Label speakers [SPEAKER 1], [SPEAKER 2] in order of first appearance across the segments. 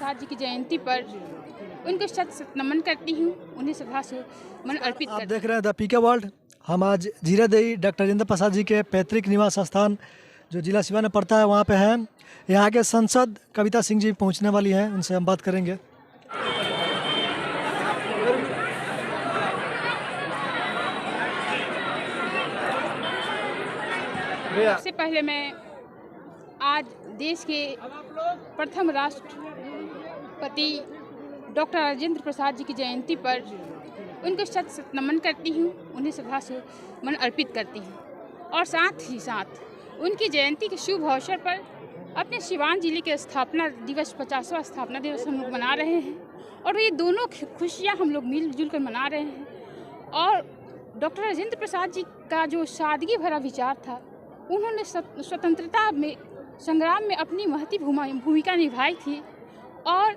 [SPEAKER 1] प्रसाद जी की जयंती पर उनको शत शत नमन करती हूँ, उन्हें श्रद्धा से मन अर्पित
[SPEAKER 2] आप
[SPEAKER 1] करती
[SPEAKER 2] देख रहे हैं द पीके वर्ल्ड। हम आज जीरादेई डॉक्टर राजेंद्र प्रसाद जी के पैतृक निवास स्थान जो जिला सिवान में पड़ता है वहाँ पे हैं। यहाँ के सांसद कविता सिंह जी पहुँचने वाली हैं, उनसे हम बात करेंगे।
[SPEAKER 1] हूँ। सबसे पहले मैं आज देश के प्रथम राष्ट्रपति डॉक्टर राजेंद्र प्रसाद जी की जयंती पर उनको शत शत नमन करती हूँ, उन्हें श्रद्धा से मन अर्पित करती हूँ। और साथ ही साथ उनकी जयंती के शुभ अवसर पर अपने सिवान जिले के स्थापना दिवस 50वां स्थापना दिवस हम लोग मना रहे हैं और ये दोनों खुशियाँ हम लोग मिलजुल कर मना रहे हैं। और डॉक्टर राजेंद्र प्रसाद जी का जो सादगी भरा विचार था, उन्होंने स्वतंत्रता में संग्राम में अपनी महती भूमिका निभाई थी और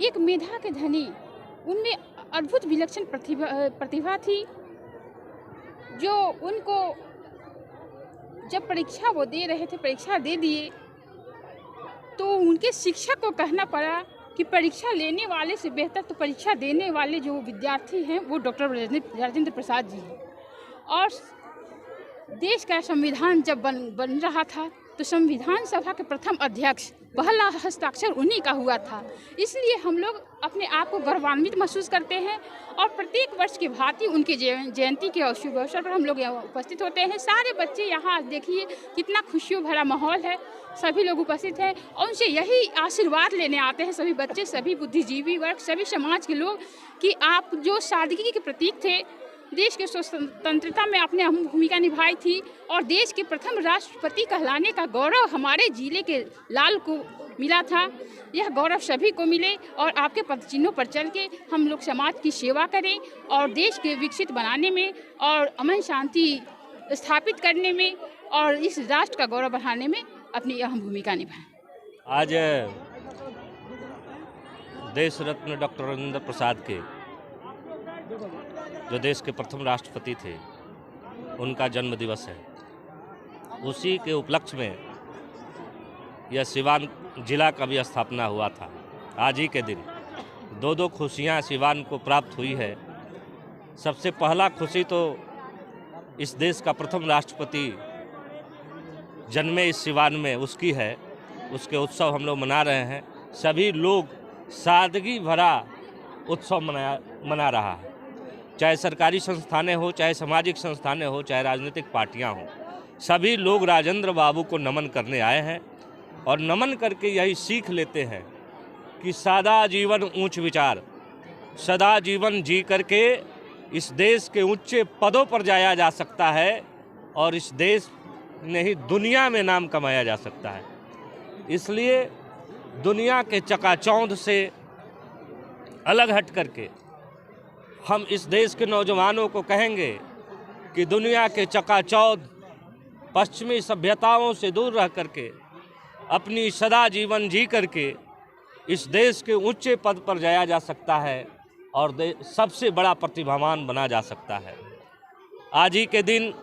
[SPEAKER 1] एक मेधा के धनी, उनमें अद्भुत विलक्षण प्रतिभा थी जो उनको जब परीक्षा वो दे रहे थे, परीक्षा दे दिए तो उनके शिक्षक को कहना पड़ा कि परीक्षा लेने वाले से बेहतर तो परीक्षा देने वाले जो विद्यार्थी हैं वो डॉक्टर राजेंद्र प्रसाद जी हैं। और देश का संविधान जब बन रहा था तो संविधान सभा के प्रथम अध्यक्ष पहला हस्ताक्षर उन्हीं का हुआ था। इसलिए हम लोग अपने आप को गौरवान्वित महसूस करते हैं और प्रत्येक वर्ष की भांति उनके जयंती के शुभ अवसर पर हम लोग यहाँ उपस्थित होते हैं। सारे बच्चे यहाँ देखिए कितना खुशियों भरा माहौल है, सभी लोग उपस्थित हैं और उनसे यही आशीर्वाद लेने आते हैं सभी बच्चे, सभी बुद्धिजीवी वर्ग, सभी समाज के लोग कि आप जो सादगी के प्रतीक थे, देश के स्वतंत्रता में आपने अहम भूमिका निभाई थी और देश के प्रथम राष्ट्रपति कहलाने का गौरव हमारे जिले के लाल को मिला था। यह गौरव सभी को मिले और आपके पदचिन्हों पर चल के हम लोग समाज की सेवा करें और देश के विकसित बनाने में और अमन शांति स्थापित करने में और इस राष्ट्र का गौरव बढ़ाने में अपनी अहम भूमिका निभाएं।
[SPEAKER 3] आज देश रत्न डॉक्टर राजेंद्र प्रसाद के जो देश के प्रथम राष्ट्रपति थे, उनका जन्म दिवस है। उसी के उपलक्ष्य में यह सिवान जिला का भी स्थापना हुआ था। आज ही के दिन दो खुशियां सिवान को प्राप्त हुई है। सबसे पहला खुशी तो इस देश का प्रथम राष्ट्रपति जन्मे इस सिवान में उसकी है, उसके उत्सव हम लोग मना रहे हैं। सभी लोग सादगी भरा उत्सव मना रहा है, चाहे सरकारी संस्थानें हो, चाहे सामाजिक संस्थानें हो, चाहे राजनीतिक पार्टियां हो, सभी लोग राजेंद्र बाबू को नमन करने आए हैं और नमन करके यही सीख लेते हैं कि सदा जीवन ऊंच विचार, सदा जीवन जी करके इस देश के ऊंचे पदों पर जाया जा सकता है और इस देश में ही दुनिया में नाम कमाया जा सकता है। इसलिए दुनिया के चकाचौंध से अलग हट करके हम इस देश के नौजवानों को कहेंगे कि दुनिया के चकाचौंध पश्चिमी सभ्यताओं से दूर रह करके अपनी सदा जीवन जी करके इस देश के ऊंचे पद पर जाया जा सकता है और सबसे बड़ा प्रतिभावान बना जा सकता है। आज ही के दिन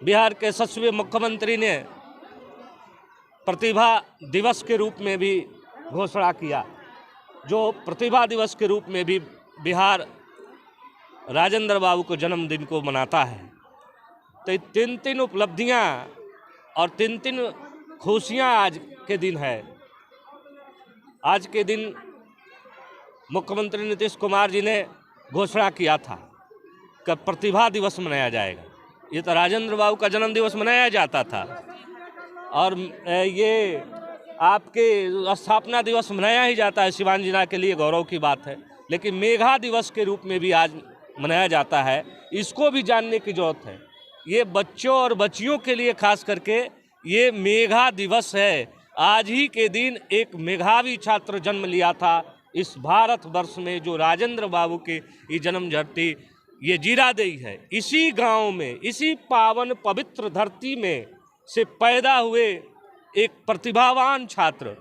[SPEAKER 3] बिहार के 7वें मुख्यमंत्री ने प्रतिभा दिवस के रूप में भी घोषणा किया। जो प्रतिभा दिवस के रूप में भी बिहार राजेंद्र बाबू को जन्मदिन को मनाता है। तो 3 उपलब्धियां और 3 खुशियां आज के दिन है। आज के दिन मुख्यमंत्री नीतीश कुमार जी ने घोषणा किया था कि प्रतिभा दिवस मनाया जाएगा। ये तो राजेंद्र बाबू का जन्म दिवस मनाया जाता था और ये आपके स्थापना दिवस मनाया ही जाता है। सिवान जिला के लिए गौरव की बात है, लेकिन मेघा दिवस के रूप में भी आज मनाया जाता है। इसको भी जानने की जरूरत है। ये बच्चों और बच्चियों के लिए खास करके ये मेघा दिवस है। आज ही के दिन एक मेधावी छात्र जन्म लिया था इस भारत वर्ष में, जो राजेंद्र बाबू के ये जन्म धरती ये जीरादेई है। इसी गांव में, इसी पावन पवित्र धरती में से पैदा हुए एक प्रतिभावान छात्र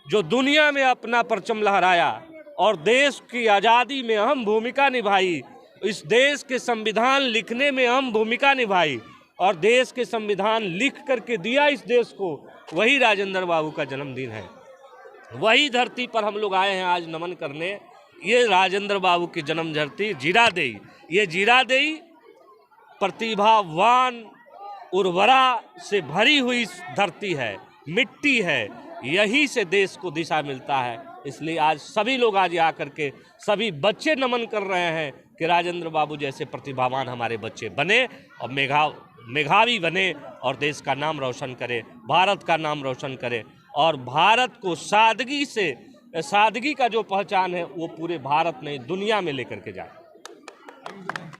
[SPEAKER 3] जो दुनिया में अपना परचम लहराया और देश की आज़ादी में अहम भूमिका निभाई, इस देश के संविधान लिखने में अहम भूमिका निभाई और देश के संविधान लिख करके दिया इस देश को, वही राजेंद्र बाबू का जन्मदिन है। वही धरती पर हम लोग आए हैं आज नमन करने। ये राजेंद्र बाबू की जन्म धरती जीरादेई, ये जीरादेई प्रतिभावान उर्वरा से भरी हुई धरती है, मिट्टी है, यही से देश को दिशा मिलता है। इसलिए आज सभी लोग आज आकर के सभी बच्चे नमन कर रहे हैं कि राजेंद्र बाबू जैसे प्रतिभावान हमारे बच्चे बने और मेधावी बने और देश का नाम रोशन करे, भारत का नाम रोशन करे और भारत को सादगी का जो पहचान है वो पूरे भारत नहीं दुनिया में लेकर के जाए।